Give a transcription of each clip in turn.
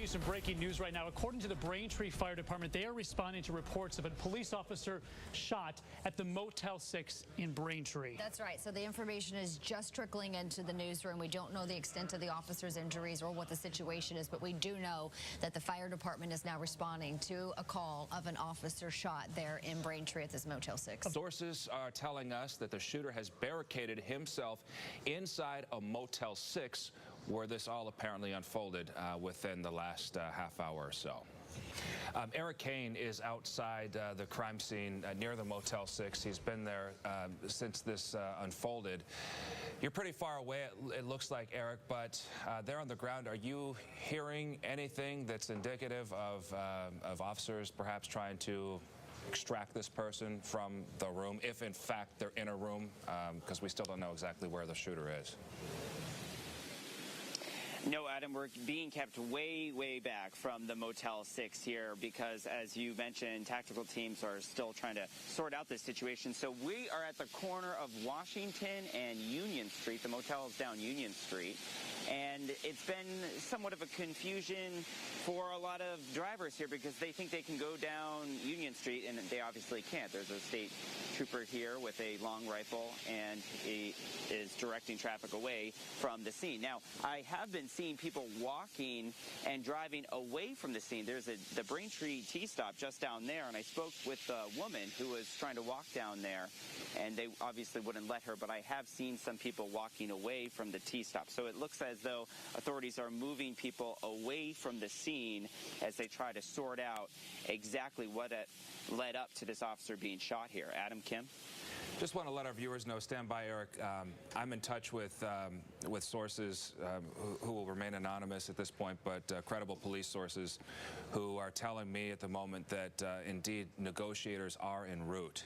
you some breaking news right now. According to the Braintree Fire Department, they are responding to reports of a police officer shot at the Motel 6 in Braintree. That's right. So the information is just trickling into the newsroom. We don't know the extent of the officer's injuries or what the situation is, but we do know that the fire department is now responding to a call of an officer shot there in Braintree at this Motel 6. Sources are telling us that the shooter has barricaded himself inside a Motel 6 where this all apparently unfolded within the last half hour or so. Eric Kane is outside the crime scene near the Motel 6. He's been there since this unfolded. You're pretty far away, it looks like, Eric, but there on the ground, are you hearing anything that's indicative of officers perhaps trying to extract this person from the room, if in fact they're in a room, because we still don't know exactly where the shooter is? No, Adam, we're being kept way, way back from the Motel 6 here because, as you mentioned, tactical teams are still trying to sort out this situation. So we are at the corner of Washington and Union Street. The motel is down Union Street. And it's been somewhat of a confusion for a lot of drivers here because they think they can go down Union Street, and they obviously can't. There's a state trooper here with a long rifle, and he is directing traffic away from the scene. Now, I have been seeing people walking and driving away from the scene. There's the Braintree T-stop just down there, and I spoke with a woman who was trying to walk down there, and they obviously wouldn't let her, but I have seen some people walking away from the T-stop. So it looks as though authorities are moving people away from the scene as they try to sort out exactly what led up to this officer being shot here. Adam, Kim? Just want to let our viewers know, stand by, Eric. I'm in touch with sources who will remain anonymous at this point, but credible police sources who are telling me at the moment that indeed negotiators are en route.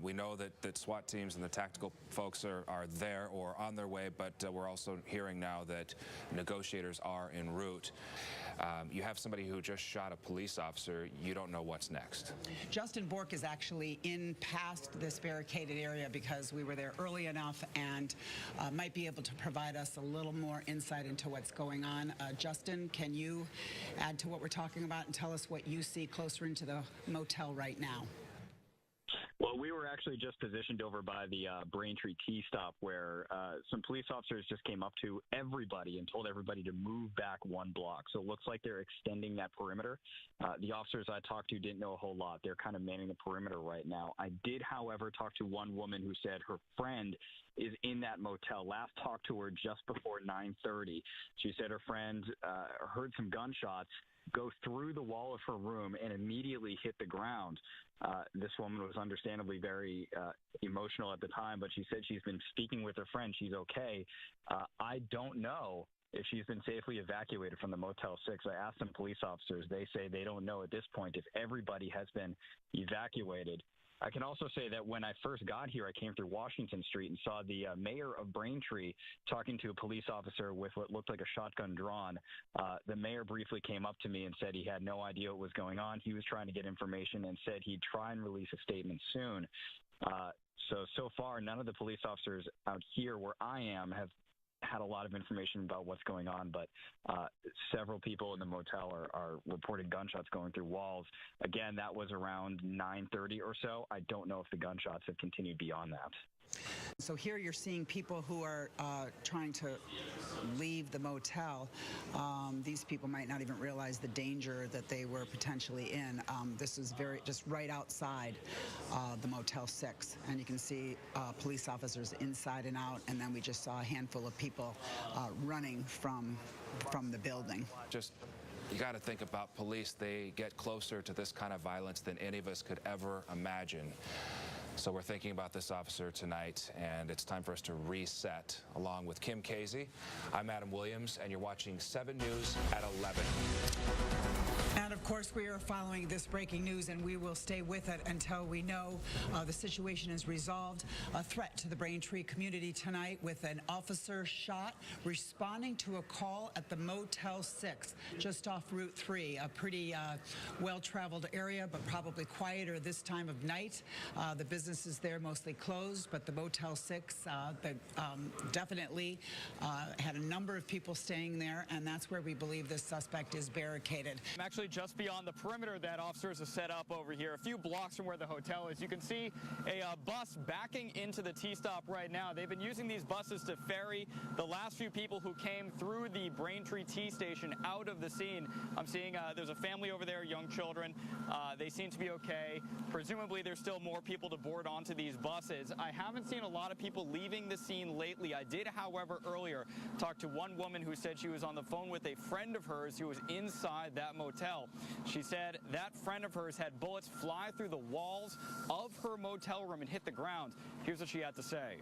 We know that SWAT teams and the tactical folks are there or on their way, but we're also hearing now that negotiators are en route. You have somebody who just shot a police officer. You don't know what's next. Justin Bork is actually in past this barricaded area because we were there early enough and might be able to provide us a little more insight into what's going on. Justin, can you add to what we're talking about and tell us what you see closer into the motel right now? Well, we were actually just positioned over by the Braintree T-stop where some police officers just came up to everybody and told everybody to move back one block. So it looks like they're extending that perimeter. The officers I talked to didn't know a whole lot. They're kind of manning the perimeter right now. I did, however, talk to one woman who said her friend is in that motel. Last talked to her just before 9:30. She said her friend heard some gunshots go through the wall of her room and immediately hit the ground. This woman was understandably very emotional at the time, but she said she's been speaking with her friend. She's okay. I don't know if she's been safely evacuated from the Motel 6. I asked some police officers. They say they don't know at this point if everybody has been evacuated. I can also say that when I first got here, I came through Washington Street and saw the mayor of Braintree talking to a police officer with what looked like a shotgun drawn. The mayor briefly came up to me and said he had no idea what was going on. He was trying to get information and said he'd try and release a statement soon. So far, none of the police officers out here where I am have had a lot of information about what's going on, but several people in the motel are reporting gunshots going through walls. Again, that was around 9:30 or so. I don't know if the gunshots have continued beyond that. So here you're seeing people who are trying to leave the motel. These people might not even realize the danger that they were potentially in. This is just right outside the Motel 6, and you can see police officers inside and out, and then we just saw a handful of people running from the building. You got to think about police. They get closer to this kind of violence than any of us could ever imagine. So we're thinking about this officer tonight, and it's time for us to reset. Along with Kim Casey, I'm Adam Williams, and you're watching 7 News at 11. And of course, we are following this breaking news, and we will stay with it until we know the situation is resolved. A threat to the Braintree community tonight with an officer shot responding to a call at the Motel 6 just off Route 3, a pretty well-traveled area, but probably quieter this time of night. The businesses there mostly closed, but the Motel 6 definitely had a number of people staying there, and that's where we believe this suspect is barricaded. I'm actually just beyond the perimeter that officers have set up over here, a few blocks from where the hotel is. You can see a bus backing into the T-stop right now. They've been using these buses to ferry the last few people who came through the Braintree T station out of the scene. I'm seeing there's a family over there, young children. They seem to be okay. Presumably there's still more people to board onto these buses. I haven't seen a lot of people leaving the scene lately. I did, however, earlier talk to one woman who said she was on the phone with a friend of hers who was inside that motel. She said that friend of hers had bullets fly through the walls of her motel room and hit the ground. Here's what she had to say.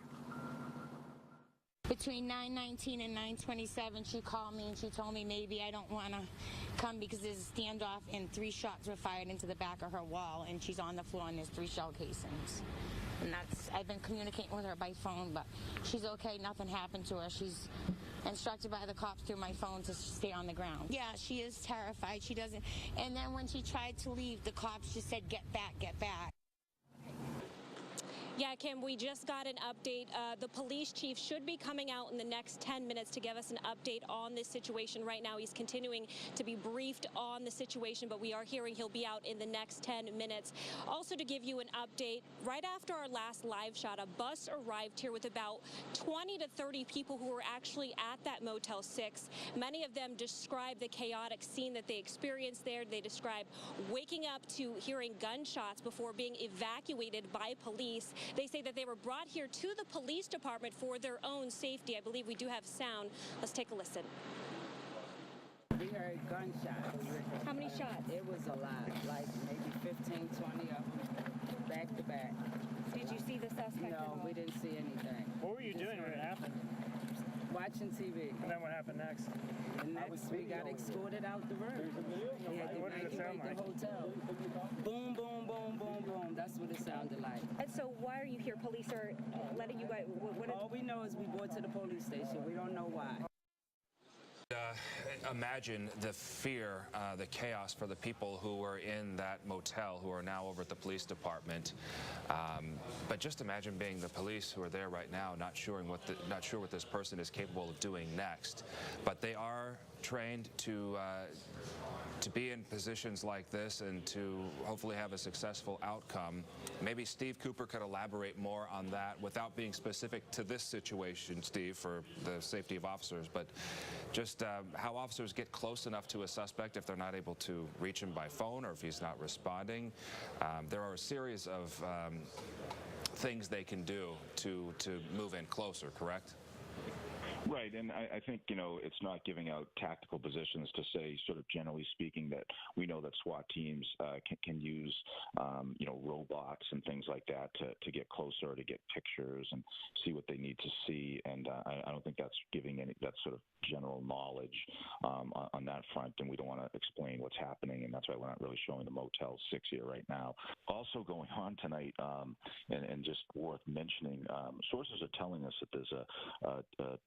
Between 9:19 and 9:27, she called me and she told me maybe I don't want to come because there's a standoff and 3 shots were fired into the back of her wall, and she's on the floor and there's 3 shell casings. And I've been communicating with her by phone, but she's okay. Nothing happened to her. She's instructed by the cops through my phone to stay on the ground. Yeah, she is terrified. She doesn't. And then when she tried to leave, the cops just said, "Get back, get back." Yeah, Kim, we just got an update. The police chief should be coming out in the next 10 minutes to give us an update on this situation. Right now, he's continuing to be briefed on the situation, but we are hearing he'll be out in the next 10 minutes. Also, to give you an update, right after our last live shot, a bus arrived here with about 20 to 30 people who were actually at that Motel 6. Many of them described the chaotic scene that they experienced there. They described waking up to hearing gunshots before being evacuated by police. They say that they were brought here to the police department for their own safety. I believe we do have sound. Let's take a listen. We heard gunshots. How many shots? It was a lot, like maybe 15, 20 of them, back to back. Did you see the suspect? No, we didn't see anything. What were you doing when it happened? Watching TV. And then what happened next? And next we got escorted out the room. We had to What did it sound evacuate the hotel. Boom, boom, boom, boom, boom. That's what it sounded like. And so why are you here? Police are letting you guys... All we know is we brought to the police station. We don't know why. Imagine the fear, the chaos for the people who were in that motel, who are now over at the police department. But just imagine being the police who are there right now, not sure what this person is capable of doing next. But they are trained to be in positions like this and to hopefully have a successful outcome. Maybe Steve Cooper could elaborate more on that without being specific to this situation, Steve, for the safety of officers, but just how officers get close enough to a suspect if they're not able to reach him by phone or if he's not responding. There are a series of things they can do to move in closer, correct? Right, and I think, it's not giving out tactical positions to say, sort of generally speaking, that we know that SWAT teams can use, robots and things like that to get closer, to get pictures and see what they need to see. And I don't think that's giving any that sort of general knowledge on that front, and we don't want to explain what's happening, and that's why we're not really showing the Motel 6 here right now. Also going on tonight, and just worth mentioning, sources are telling us that there's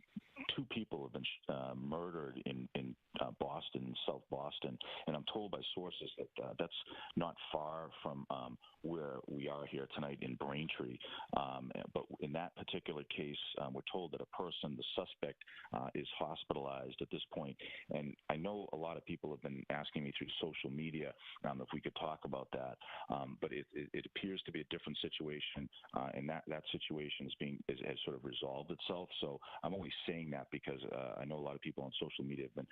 2 people have been murdered in Boston, South Boston, and I'm told by sources that that's not far from where we are here tonight in Braintree. But in that particular case, we're told that a person, the suspect, is hospitalized at this point. And I know a lot of people have been asking me through social media if we could talk about that. But it appears to be a different situation, and that situation has sort of resolved itself. So I'm only saying that because I know a lot of people on social media have been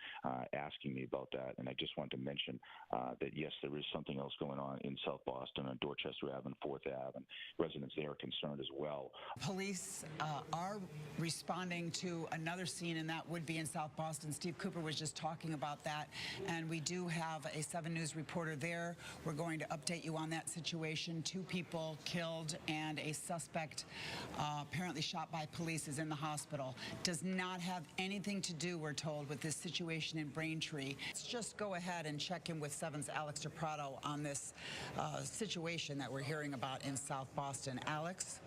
asking me about that, and I just wanted to mention that yes, there is something else going on in South Boston on Dorchester Ave and 4th Ave, and residents there are concerned as well. Police are responding to another scene, and that would be in South Boston. Steve Cooper was just talking about that, and we do have a 7 News reporter there. We're going to update you on that situation. 2 people killed, and a suspect apparently shot by police is in the hospital. Does not have anything to do, we're told, with this situation in Braintree. Braintree. Let's just go ahead and check in with 7's Alex DePrado on this situation that we're hearing about in South Boston. Alex?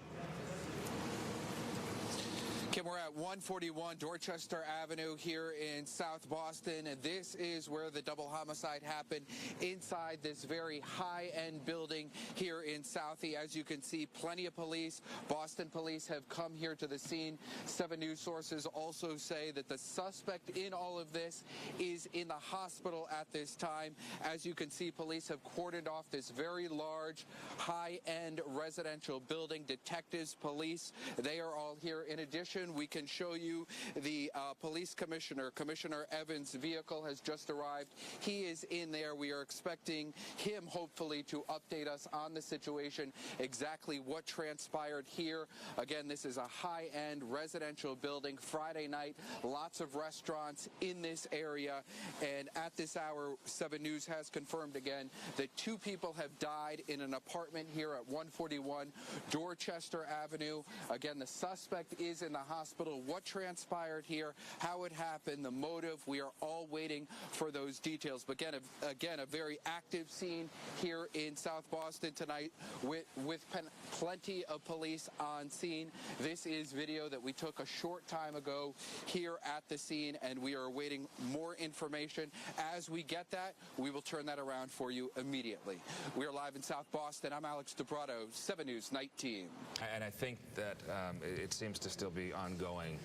Kim, we're at 141 Dorchester Avenue here in South Boston, and this is where the double homicide happened inside this very high-end building here in Southie. As you can see, plenty of police. Boston police have come here to the scene. 7 News sources also say that the suspect in all of this is in the hospital at this time. As you can see, police have cordoned off this very large, high-end residential building. Detectives, police, they are all here. In addition, we can show you the police commissioner. Commissioner Evans' vehicle has just arrived. He is in there. We are expecting him, hopefully, to update us on the situation, exactly what transpired here. Again, this is a high-end residential building. Friday night, lots of restaurants in this area. And at this hour, 7 News has confirmed again that 2 people have died in an apartment here at 141 Dorchester Avenue. Again, the suspect is in the hospital. What transpired here, how it happened, the motive, we are all waiting for those details. But again, a very active scene here in South Boston tonight with plenty of police on scene. This is video that we took a short time ago here at the scene, and we are awaiting more information. As we get that, we will turn that around for you immediately. We are live in South Boston. I'm Alex DePrado, 7 News Night Team. And I think that it seems to still be ongoing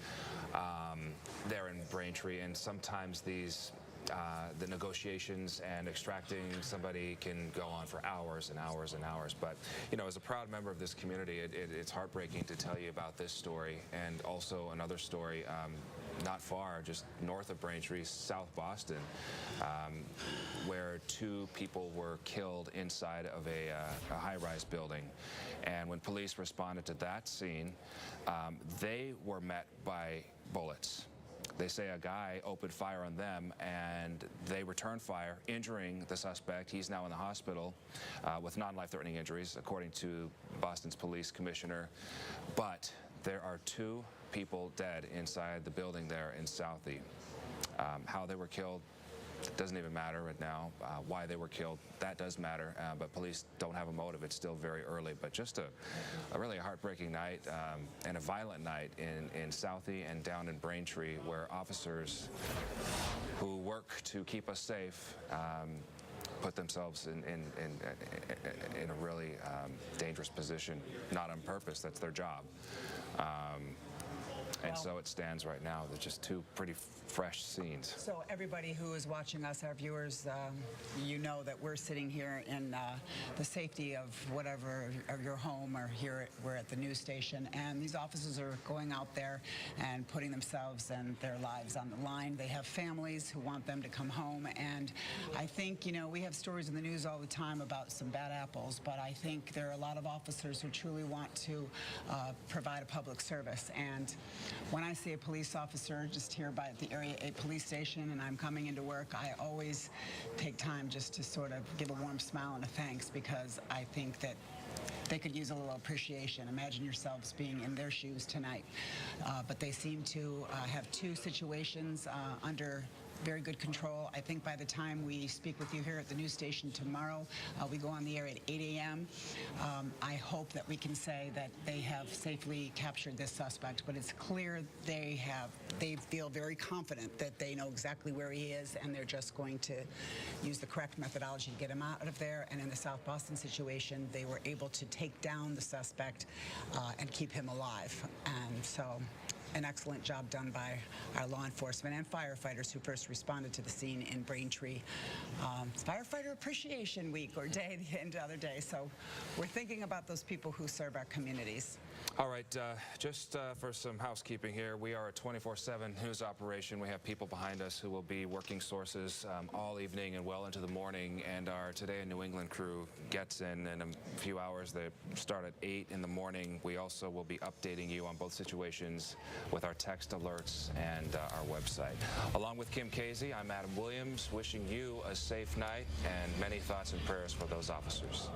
there in Braintree, and sometimes these the negotiations and extracting somebody can go on for hours and hours and hours. But, you know, as a proud member of this community, it's heartbreaking to tell you about this story, and also another story not far, just north of Braintree, South Boston, where 2 people were killed inside of a high-rise building. And when police responded to that scene, they were met by bullets. They say a guy opened fire on them, and they returned fire, injuring the suspect. He's now in the hospital with non-life-threatening injuries, according to Boston's police commissioner. But there are 2 people dead inside the building there in Southie. How they were killed doesn't even matter right now. Why they were killed, that does matter, but police don't have a motive. It's still very early, but just a really heartbreaking night and a violent night in Southie and down in Braintree, where officers who work to keep us safe put themselves in a really dangerous position, not on purpose. That's their job. And so it stands right now. There's just 2 pretty fresh scenes. So everybody who is watching us, our viewers, you know that we're sitting here in the safety of whatever, of your home, or here we're at the news station, and these officers are going out there and putting themselves and their lives on the line. They have families who want them to come home, and I think, you know, we have stories in the news all the time about some bad apples, but I think there are a lot of officers who truly want to provide a public service. And when I see a police officer just here by the Area 8 police station and I'm coming into work, I always take time just to sort of give a warm smile and a thanks, because I think that they could use a little appreciation. Imagine yourselves being in their shoes tonight. But they seem to have 2 situations under very good control. I think by the time we speak with you here at the news station tomorrow, we go on the air at 8 a.m. I hope that we can say that they have safely captured this suspect, but it's clear they feel very confident that they know exactly where he is, and they're just going to use the correct methodology to get him out of there. And in the South Boston situation, they were able to take down the suspect and keep him alive. And so an excellent job done by our law enforcement and firefighters who first responded to the scene in Braintree. It's Firefighter Appreciation Week, or day, the other day, so we're thinking about those people who serve our communities. All right, just for some housekeeping here, we are a 24/7 news operation. We have people behind us who will be working sources all evening and well into the morning, and our Today in New England crew gets in a few hours. They start at 8 in the morning. We also will be updating you on both situations with our text alerts and our website. Along with Kim Casey, I'm Adam Williams, wishing you a safe night and many thoughts and prayers for those officers.